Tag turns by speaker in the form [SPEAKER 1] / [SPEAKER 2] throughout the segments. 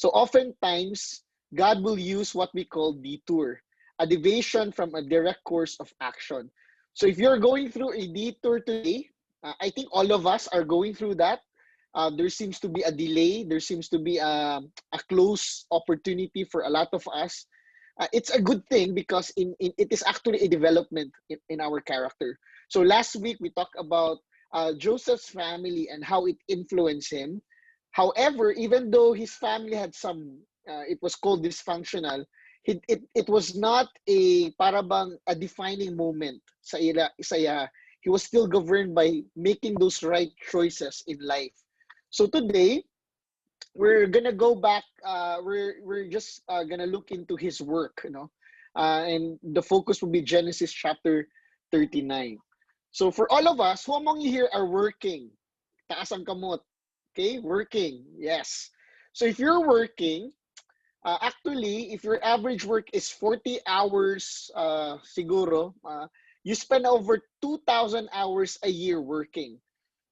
[SPEAKER 1] So oftentimes, God will use what we call detour, a deviation from a direct course of action. So if you're going through a detour today, I think all of us are going through that. There seems to be a delay. There seems to be a close opportunity for a lot of us. It's a good thing because it is actually a development in our character. So last week we talked about Joseph's family and how it influenced him. However, even though his family had some, it was called dysfunctional, it was not a parabang a defining moment sa iya. He was still governed by making those right choices in life. So today, we're gonna go back. We're just gonna look into his work, and the focus will be Genesis chapter 39. So for all of us, who among you here are working? Taas ang kamot. Okay, working. Yes. So if you're working, actually, if your average work is 40 hours, siguro, you spend over 2,000 hours a year working.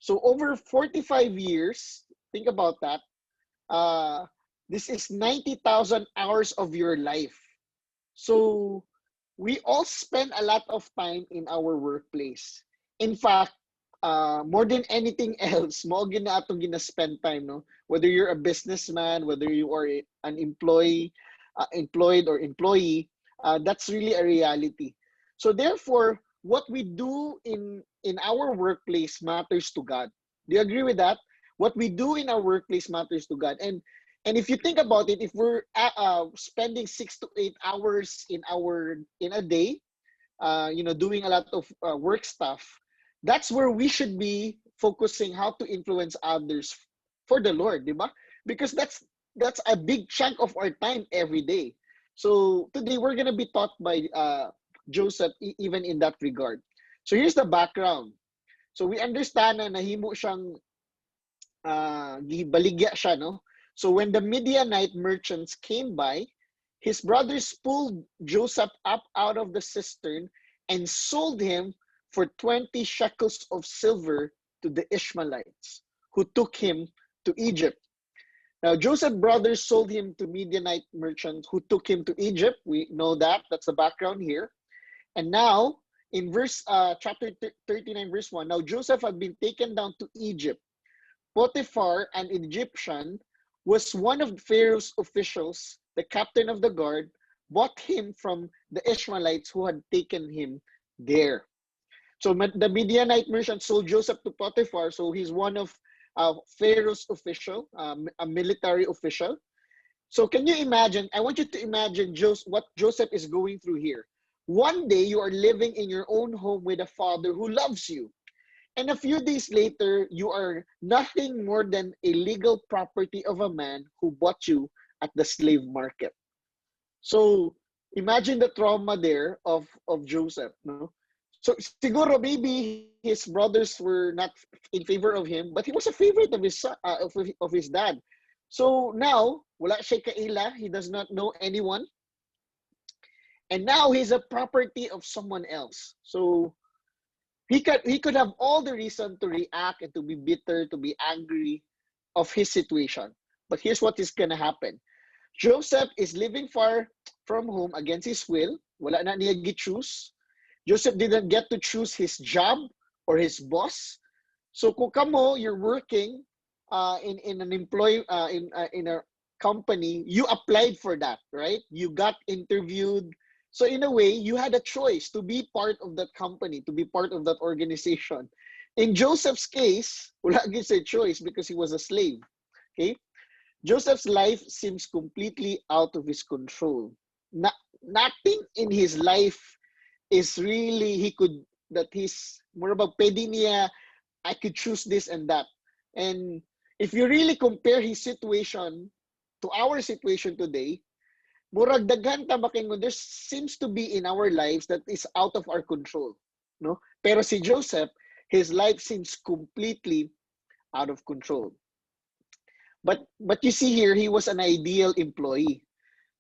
[SPEAKER 1] So over 45 years, think about that. Uh, this is 90,000 hours of your life. So we all spend a lot of time in our workplace. In fact, more than anything else, mo gina atong gina-spend time, no? Whether you're a businessman, whether you are an employed or employee, that's really a reality. So therefore, what we do in our workplace matters to God. Do you agree with that? What we do in our workplace matters to God. And if you think about it, if we're spending 6 to 8 hours in a day, doing a lot of work stuff, that's where we should be focusing how to influence others for the Lord, di ba? Because that's a big chunk of our time every day. So today we're gonna be taught by Joseph even in that regard. So here's the background. So we understand na nahimo siyang gibaligya siya, no? So when the Midianite merchants came by, his brothers pulled Joseph up out of the cistern and sold him for 20 shekels of silver to the Ishmaelites, who took him to Egypt. Now, Joseph's brothers sold him to Midianite merchants who took him to Egypt. We know that. That's the background here. And now, in chapter 39, verse 1, now Joseph had been taken down to Egypt. Potiphar, an Egyptian, was one of Pharaoh's officials. The captain of the guard bought him from the Ishmaelites who had taken him there. So the Midianite merchant sold Joseph to Potiphar. So he's one of Pharaoh's official, a military official. So can you imagine? I want you to imagine what Joseph is going through here. One day you are living in your own home with a father who loves you. And a few days later, you are nothing more than a legal property of a man who bought you at the slave market. So imagine the trauma there of Joseph, no? So siguro maybe his brothers were not in favor of him, but he was a favorite of his son, of his dad. So now wala siya kaila, he does not know anyone, and now he's a property of someone else. So he could have all the reason to react and to be bitter, to be angry of his situation. But here's what is gonna happen. Joseph is living far from home against his will. Wala na niya gi-choose. Joseph didn't get to choose his job or his boss. So kung kamo, you're working in an in a company, you applied for that, right? You got interviewed. So in a way, you had a choice to be part of that company, to be part of that organization. In Joseph's case, wala gyud siya choice because he was a slave. Okay? Joseph's life seems completely out of his control. Nothing in his life is really he's more about pwede niya, I could choose this and that. And if you really compare his situation to our situation today, murag daghan ta makingon, there seems to be in our lives that is out of our control, no? Pero si Joseph, his life seems completely out of control. But you see here, he was an ideal employee.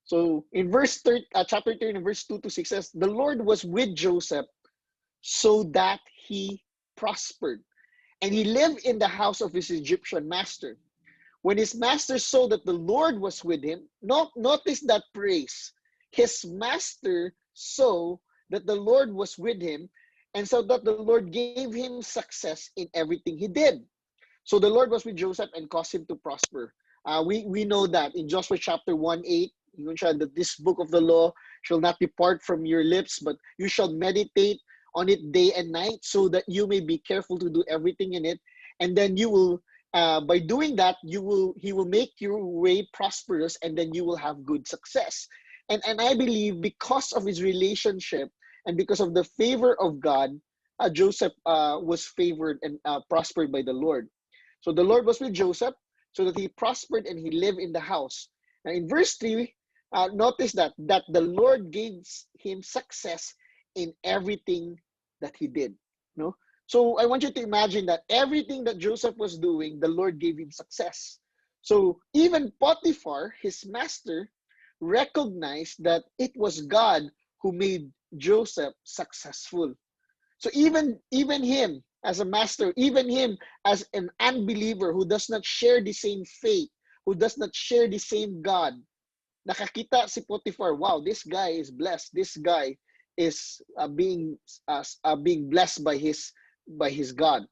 [SPEAKER 1] So in chapter 30, verse 2 to 6 says, the Lord was with Joseph so that he prospered. And he lived in the house of his Egyptian master. When his master saw that the Lord was with him, notice that praise. His master saw that the Lord was with him, and so that the Lord gave him success in everything he did. So the Lord was with Joseph and caused him to prosper. We know that in Joshua chapter 1:8, that this book of the law shall not depart from your lips, but you shall meditate on it day and night, so that you may be careful to do everything in it. And then you will, by doing that, he will make your way prosperous, and then you will have good success. And I believe because of his relationship and because of the favor of God, Joseph was favored and prospered by the Lord. So the Lord was with Joseph so that he prospered and he lived in the house. Now in verse 3, notice that the Lord gave him success in everything that he did. No? So I want you to imagine that everything that Joseph was doing, the Lord gave him success. So even Potiphar, his master, recognized that it was God who made Joseph successful. So even him as a master, even him as an unbeliever who does not share the same faith, who does not share the same God, nakakita si Potiphar, wow, this guy is blessed. This guy is being blessed by his God.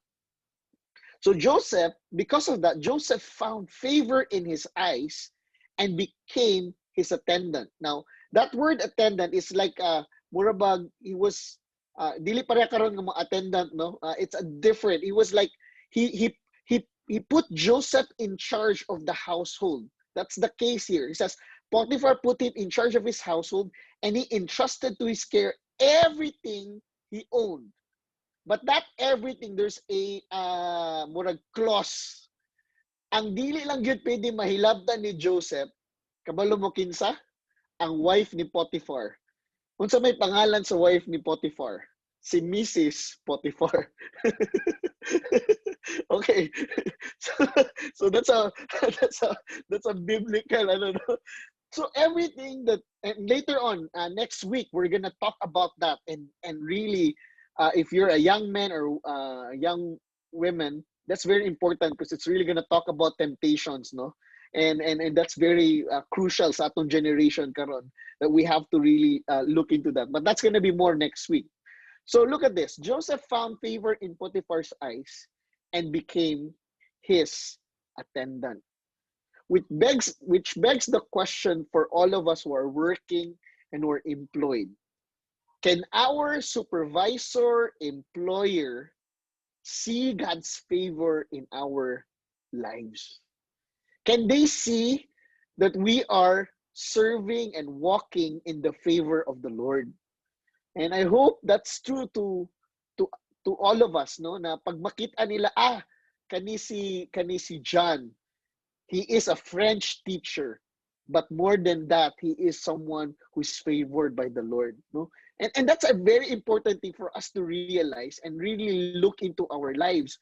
[SPEAKER 1] So Joseph, because of that, Joseph found favor in his eyes and became his attendant. Now, that word attendant is like murabag, he was dili pareha karon nga mga attendant, no? It's a different. He was like he put Joseph in charge of the household. That's the case here. He says Potiphar put him in charge of his household, and he entrusted to his care everything he owned. But that everything, there's a murag clause. Ang dili lang yun pwede mahilabtan ni Joseph, kabalo mo kinsa, ang wife ni Potiphar. Unsa may pangalan sa wife ni Potiphar? Si Mrs. Potiphar. Okay. So that's a biblical, I don't know. So everything that, and later on next week we're gonna talk about that, and really if you're a young man or young women, that's very important because it's really gonna talk about temptations, no? And that's very crucial sa atong generation karon, that we have to really look into that. But that's gonna be more next week. So look at this. Joseph found favor in Potiphar's eyes and became his attendant. Which begs the question for all of us who are working and who are employed. Can our supervisor, employer, see God's favor in our lives? Can they see that we are serving and walking in the favor of the Lord? And I hope that's true to all of us, no? Na pag makita nila, kani si John, he is a French teacher, but more than that, he is someone who is favored by the Lord, no? And that's a very important thing for us to realize and really look into our lives.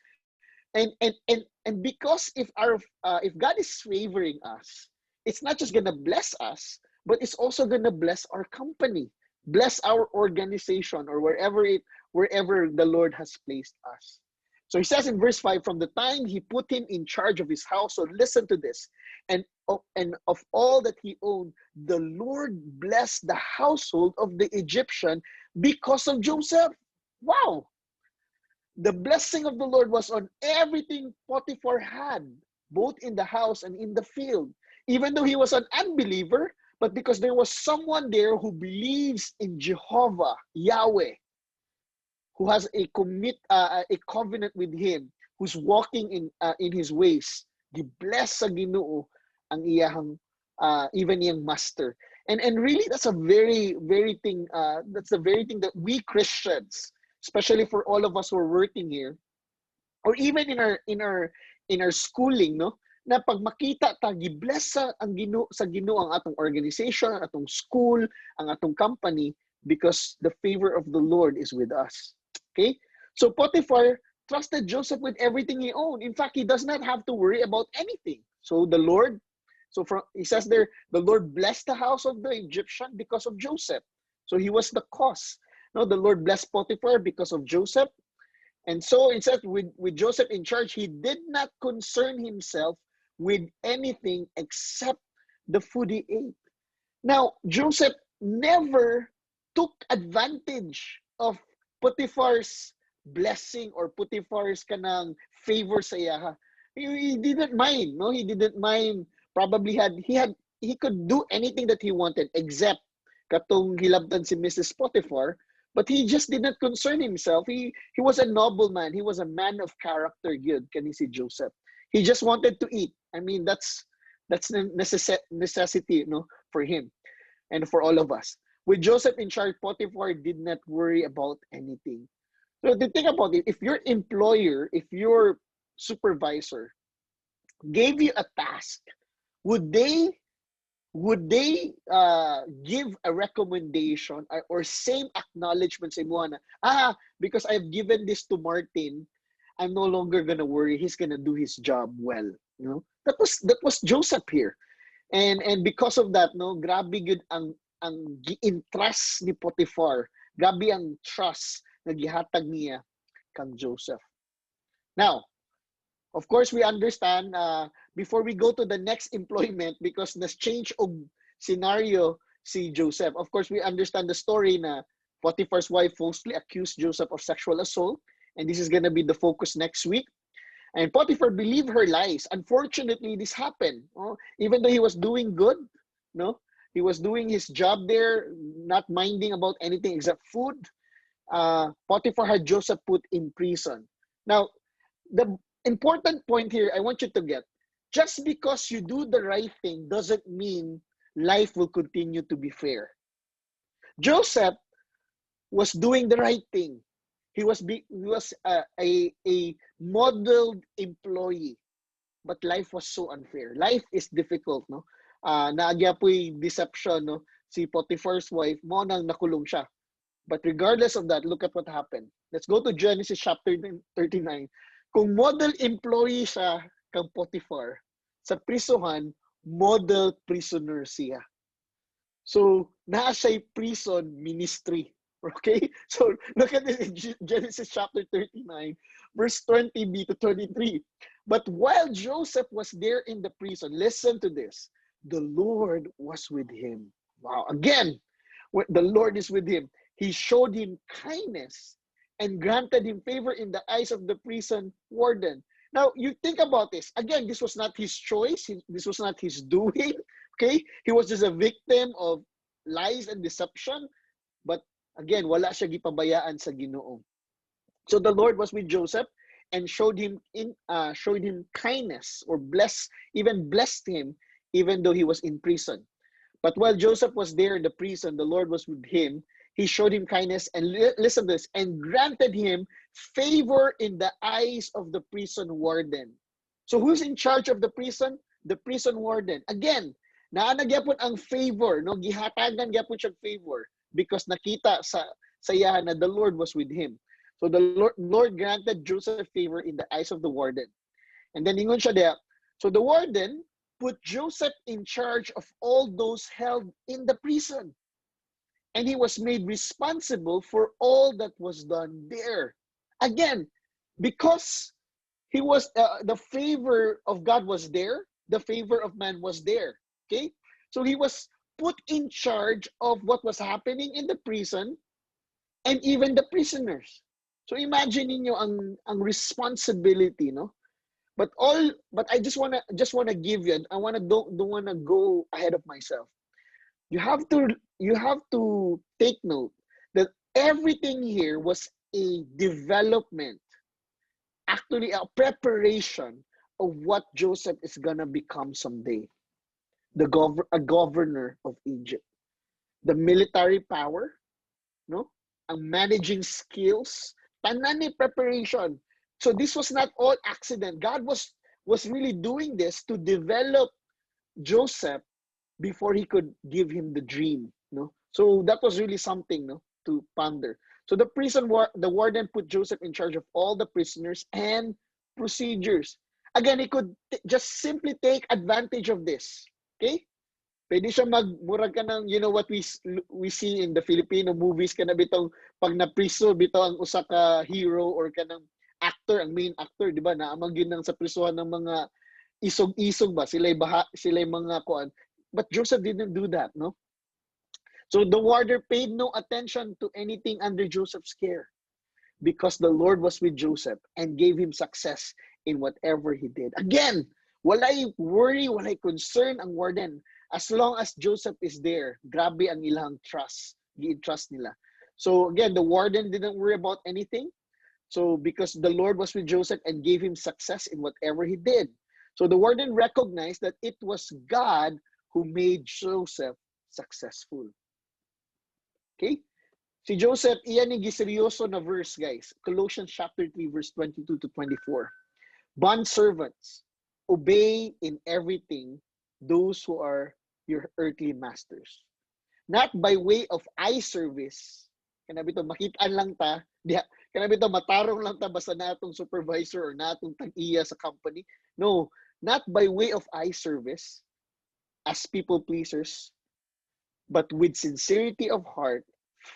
[SPEAKER 1] And because if God is favoring us, it's not just gonna bless us, but it's also gonna bless our company, bless our organization, or wherever the Lord has placed us. So he says in verse 5, from the time he put him in charge of his household, listen to this, and of all that he owned, the Lord blessed the household of the Egyptian because of Joseph. Wow! The blessing of the Lord was on everything Potiphar had, both in the house and in the field. Even though he was an unbeliever, but because there was someone there who believes in Jehovah, Yahweh, who has a covenant with him, who's walking in his ways, gibless sa Ginoo ang iyahang even iyang master. And really, that's a very thing. That's the very thing that we Christians, especially for all of us who are working here, or even in our schooling, no, na pag makita ta gibless ang Ginoo ang atong organization, ang atong school, ang atong company, because the favor of the Lord is with us. Okay, so Potiphar trusted Joseph with everything he owned. In fact, he does not have to worry about anything. So the Lord, he says there, the Lord blessed the house of the Egyptian because of Joseph. So he was the cause. No, the Lord blessed Potiphar because of Joseph. And so it says with Joseph in charge, he did not concern himself with anything except the food he ate. Now, Joseph never took advantage of Potiphar's blessing or Potiphar's kanang favor sa iya. He didn't mind, no? He didn't mind. Probably he could do anything that he wanted except katong hilabtan si Mrs. Potiphar, but he just did not concern himself. He was a noble man. He was a man of character good, kani si Joseph. He just wanted to eat. I mean, that's a necessity, no, for him and for all of us. With Joseph in charge, Potiphar did not worry about anything. So to think about it, if your employer, if your supervisor gave you a task, would they give a recommendation or same acknowledgement sa imo na, because I've given this to Martin, I'm no longer gonna worry. He's gonna do his job well. You know, that was Joseph here, and because of that, no, grabe good ang gi-entrust ni Potiphar. Grabe ang trust na gihatag niya kang Joseph. Now, of course, we understand before we go to the next employment, because nas change of scenario si Joseph. Of course, we understand the story na Potiphar's wife falsely accused Joseph of sexual assault, and this is going to be the focus next week. And Potiphar believed her lies. Unfortunately, this happened. Even though he was doing good, no, he was doing his job there, not minding about anything except food. Potiphar had Joseph put in prison. Now, the important point here I want you to get, just because you do the right thing doesn't mean life will continue to be fair. Joseph was doing the right thing. He was a modeled employee, but life was so unfair. Life is difficult, no? Naagya po'y deception, no? Si Potiphar's wife, mo nang nakulong siya. But regardless of that, look at what happened. Let's go to Genesis chapter 39. Kung model employee siya kang Potiphar, sa prisuhan, model prisoner siya. So, naa siya'y prison ministry. Okay? So, look at this in Genesis chapter 39, verse 20b to 23. But while Joseph was there in the prison, listen to this, the Lord was with him. Wow. Again, the Lord is with him. He showed him kindness and granted him favor in the eyes of the prison warden. Now, you think about this. Again, this was not his choice. This was not his doing. Okay? He was just a victim of lies and deception. But again, wala siya gipabayaan sa Ginoo. So the Lord was with Joseph and showed him kindness, or even blessed him, even though he was in prison. But while Joseph was there in the prison, the Lord was with him. He showed him kindness and listen to this, and granted him favor in the eyes of the prison warden. So who's in charge of the prison? The prison warden. Again, naanagyapon ang favor, no? Gihatagan gyapon siya favor because nakita sa iya na the Lord was with him. So the Lord granted Joseph favor in the eyes of the warden. And then ingon siya there. So the warden put Joseph in charge of all those held in the prison. And he was made responsible for all that was done there. Again, because he was the favor of God was there, the favor of man was there. Okay, so he was put in charge of what was happening in the prison and even the prisoners. So imagine niyo ang responsibility, no? But I just wanna give you. I don't wanna go ahead of myself. You have to take note that everything here was a development, actually a preparation of what Joseph is gonna become someday. A governor of Egypt. The military power, no? Ang managing skills, tanan ni preparation. So this was not all accident. God was really doing this to develop Joseph before he could give him the dream, no? So that was really something, no, to ponder. So the warden put Joseph in charge of all the prisoners and procedures. Again, he could just simply take advantage of this. Okay? Pwede siya magmurag ka ng, you know what we see in the Filipino movies, ka na bitong pag napriso bitaw ang usa ka hero or ka ng actor, ang main actor, di ba? Naamang yun sa prisuhan ng mga isog-isog ba, sila'y mga kuan. But Joseph didn't do that, no? So the warder paid no attention to anything under Joseph's care because the Lord was with Joseph and gave him success in whatever he did. Again, walay worry, walay concern ang warden. As long as Joseph is there, grabe ang ilang trust. Gi-trust nila. So again, the warden didn't worry about anything. So because the Lord was with Joseph and gave him success in whatever he did. So the warden recognized that it was God who made Joseph successful. Okay? Si Joseph, iyan yung giseryoso na verse, guys. Colossians chapter 3, verse 22 to 24. Bond servants, obey in everything those who are your earthly masters. Not by way of eye service. Kanabi to, makitaan lang ta. Kanabi to, matarong lang ta basta na atong supervisor or na atong tag-iya sa company. No, not by way of eye service as people pleasers, but with sincerity of heart,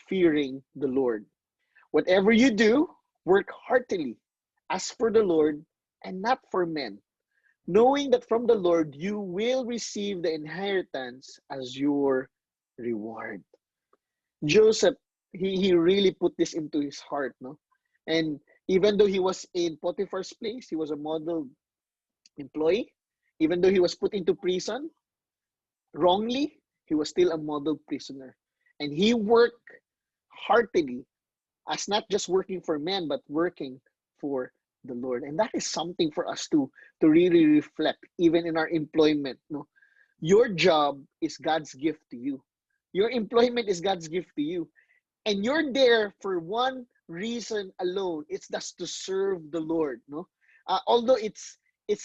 [SPEAKER 1] fearing the Lord. Whatever you do, work heartily, as for the Lord and not for men, knowing that from the Lord you will receive the inheritance as your reward. Joseph, he really put this into his heart, no? And even though he was in Potiphar's place, he was a model employee. Even though he was put into prison wrongly, he was still a model prisoner. And he worked heartily as not just working for men, but working for the Lord. And that is something for us to really reflect, even in our employment. No? Your job is God's gift to you. Your employment is God's gift to you. And you're there for one reason alone. It's just to serve the Lord. No? Although it's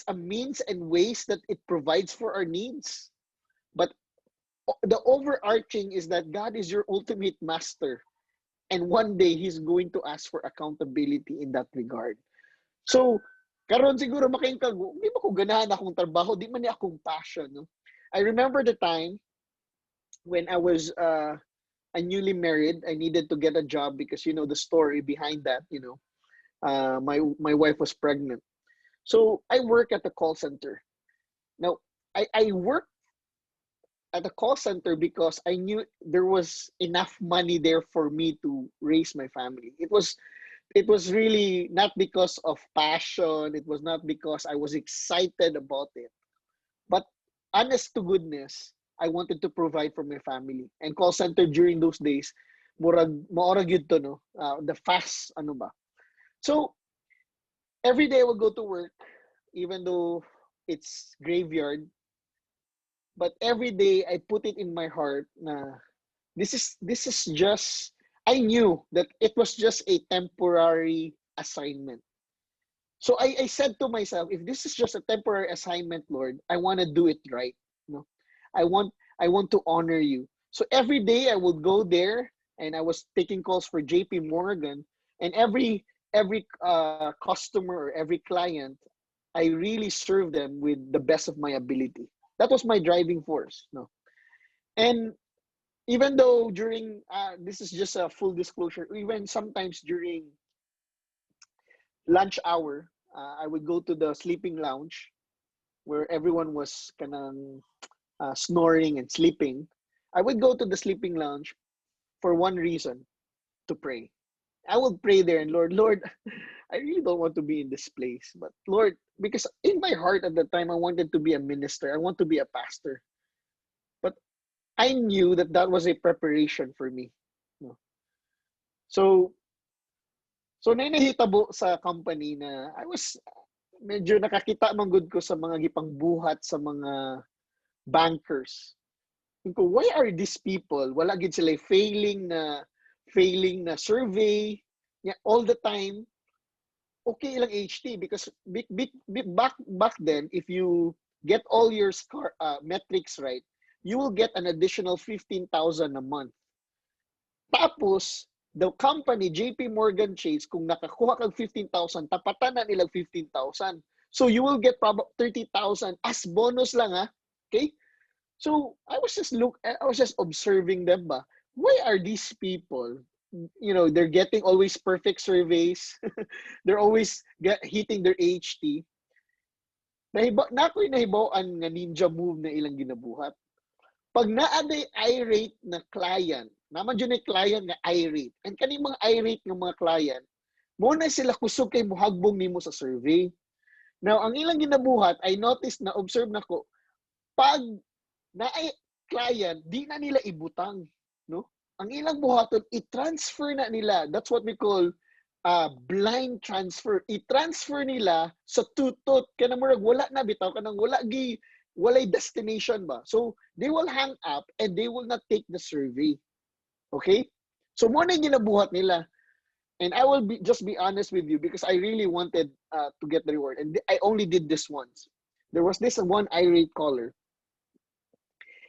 [SPEAKER 1] a means and ways that it provides for our needs. But the overarching is that God is your ultimate master. And one day, He's going to ask for accountability in that regard. So, karon siguro makaingkag, di ba ko ganahan akong trabaho, di man ni akong passion. No? I remember the time when I was a newly married, I needed to get a job because, you know, the story behind that, you know, my wife was pregnant. So, I work at the call center. Now, I work at the call center because I knew there was enough money there for me to raise my family. It was really not because of passion. It was not because I was excited about it. But honest to goodness, I wanted to provide for my family. And call center during those days, maorag yun to, no? The fast, ano ba? So, every day I would go to work, even though it's graveyard. But every day I put it in my heart na this is just, I knew that it was just a temporary assignment. So I said to myself, if this is just a temporary assignment, Lord, I want to do it right. No, I want to honor you. So every day I would go there and I was taking calls for JP Morgan, and every customer or every client, I really serve them with the best of my ability. That was my driving force. No, and even though during this is just a full disclosure, even sometimes during lunch hour, I would go to the sleeping lounge where everyone was kanang snoring and sleeping. I would go to the sleeping lounge for one reason, to pray. I would pray there and Lord, I really don't want to be in this place. But Lord, because in my heart at the time, I wanted to be a minister. I want to be a pastor. But I knew that that was a preparation for me. No? So nanahitabo sa company na I was medyo nakakita man gud ko sa mga gipang buhat sa mga bankers. Ko, why are these people wala gid sila failing na survey all the time? Okay lang HT because back then, if you get all your metrics right, you will get an additional 15,000 a month. Tapos the company JP Morgan Chase, kung nakakuha kag 15,000, tapatan na nilang 15,000. So you will get probably 30,000 as bonus lang, ha? Okay? So I was just observing them ba. Why are these people, you know, they're getting always perfect surveys. They're always hitting their HT. Nako'y nahibaw-an nga ninja move na ilang ginabuhat. Pag naaday irate na client, naman dyan ay client nga irate, and kaning mga irate nga mga client, mo na sila kusog kay muhagbong nimo sa survey. Now, ang ilang ginabuhat, I noticed na, observe na ko, pag na ay client, di na nila ibutang. No? Ang ilang buhaton, i-transfer na nila. That's what we call blind transfer. I-transfer nila sa tutot. Kaya murag wala na bitaw, kanang walay destination ba. So, they will hang up and they will not take the survey. Okay? So, mo na ginabuhat nila. And I will just be honest with you because I really wanted to get the reward. And I only did this once. There was this one irate caller.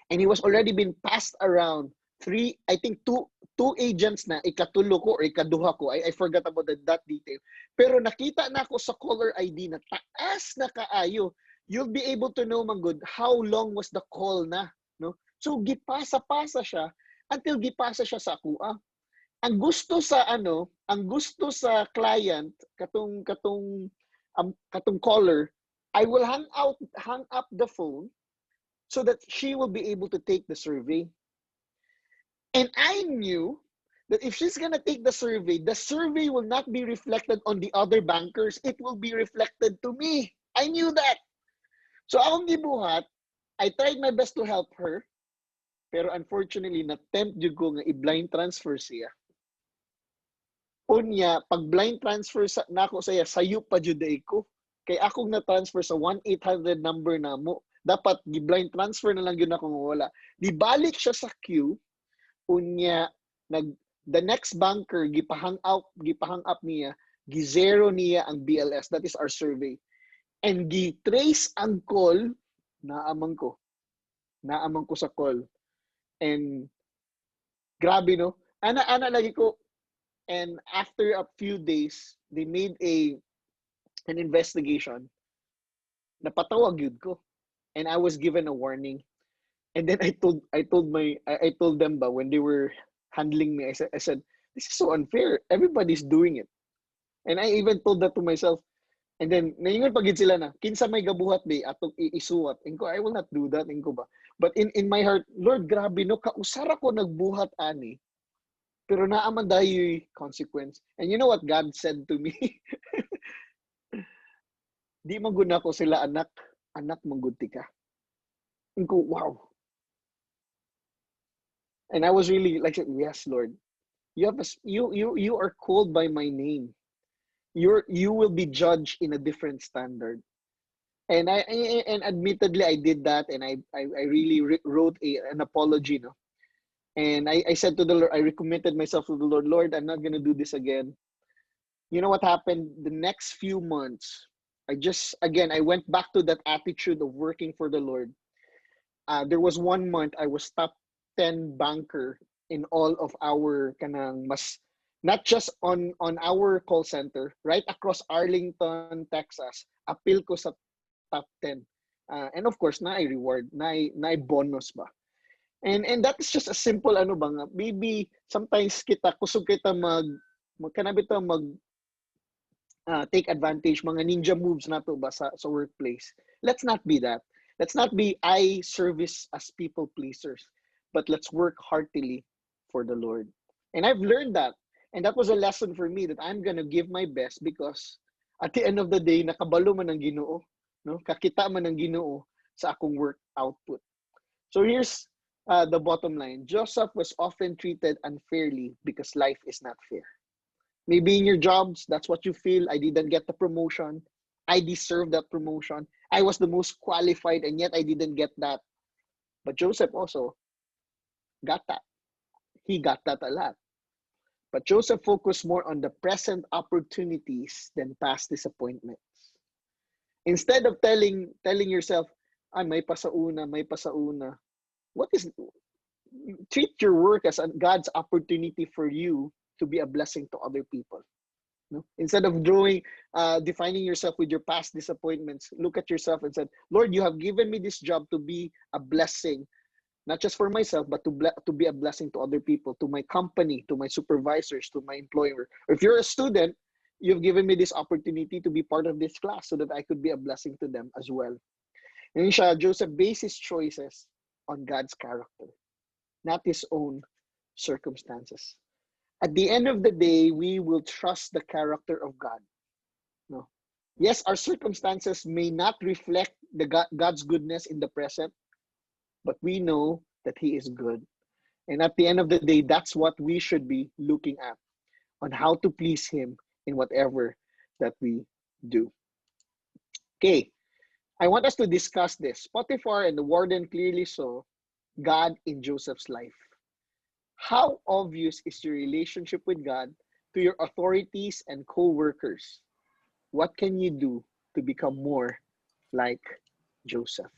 [SPEAKER 1] And he was already been passed around two agents na, ikatulo ko or ikaduha ko. I forgot about that detail. Pero nakita na ako sa caller ID na taas na kaayo. You'll be able to know, Manggod, how long was the call na. No? So, gipasa-pasa siya until gipasa siya sa kuha. Ang gusto sa client, katong caller, I will hang up the phone so that she will be able to take the survey. And I knew that if she's gonna take the survey will not be reflected on the other bankers. It will be reflected to me. I knew that. So akong gibuhat, I tried my best to help her, pero unfortunately, na-tempt jud ko nga i-blind transfer siya. Unya, pag blind transfer nako saya, sayo pa jud ko. Kay akong na-transfer sa 1-800 number na mo. Dapat gi-blind transfer na lang yun ako wala. Di balik siya sa queue. Unya, the next banker, gipahang up niya, gi-zero niya ang BLS. That is our survey. And gi-trace ang call, naamang ko sa call. And grabe, no? Ana lagi ko. And after a few days, they made an investigation. Napatawag yun ko. And I was given a warning. And then I told them ba when they were handling me, I said, this is so unfair. Everybody's doing it. And I even told that to myself. And then, naingon pagid sila na, kinsa may gabuhat di, atong iisuwat. Inko, I will not do that. Inko ba? But in my heart, Lord, grabe, no, kausara ko nagbuhat, ani. Pero naaman dahil consequence. And you know what God said to me? Di maguna ko sila anak manggunti ka. Inko, wow. And I was really like, yes, Lord. You are called by my name. You will be judged in a different standard. And admittedly I did that, and I really wrote an apology, no. And I said to the Lord, I recommitted myself to the Lord. Lord, I'm not gonna do this again. You know what happened? The next few months, I went back to that attitude of working for the Lord. There was 1 month I was top 10 banker in all of our not just on our call center, right across Arlington, Texas. Appeal ko sa top 10. And of course, na reward, na bonus ba. And that is just a simple maybe sometimes kusog kita take advantage, mga ninja moves na to ba sa workplace. Let's not be that. Let's not be eye service as people pleasers, but let's work heartily for the Lord. And I've learned that. And that was a lesson for me that I'm gonna give my best, because at the end of the day, nakabalo man ang Ginoo, no? Kakita man ang Ginoo sa akong work output. So here's the bottom line. Joseph was often treated unfairly because life is not fair. Maybe in your jobs, that's what you feel. I didn't get the promotion. I deserve that promotion. I was the most qualified, and yet I didn't get that. But Joseph also got that. He got that a lot. But Joseph focused more on the present opportunities than past disappointments. Instead of telling yourself, may pasauna. Treat your work as God's opportunity for you to be a blessing to other people. No? Instead of defining yourself with your past disappointments, look at yourself and say, Lord, you have given me this job to be a blessing, not just for myself, but to be a blessing to other people, to my company, to my supervisors, to my employer. Or if you're a student, you've given me this opportunity to be part of this class so that I could be a blessing to them as well. And siya, Joseph based his choices on God's character, not his own circumstances. At the end of the day, we will trust the character of God. No. Yes, our circumstances may not reflect God's goodness in the present, but we know that He is good. And at the end of the day, that's what we should be looking at on how to please Him in whatever that we do. Okay, I want us to discuss this. Potiphar and the warden clearly saw God in Joseph's life. How obvious is your relationship with God to your authorities and co workers? What can you do to become more like Joseph?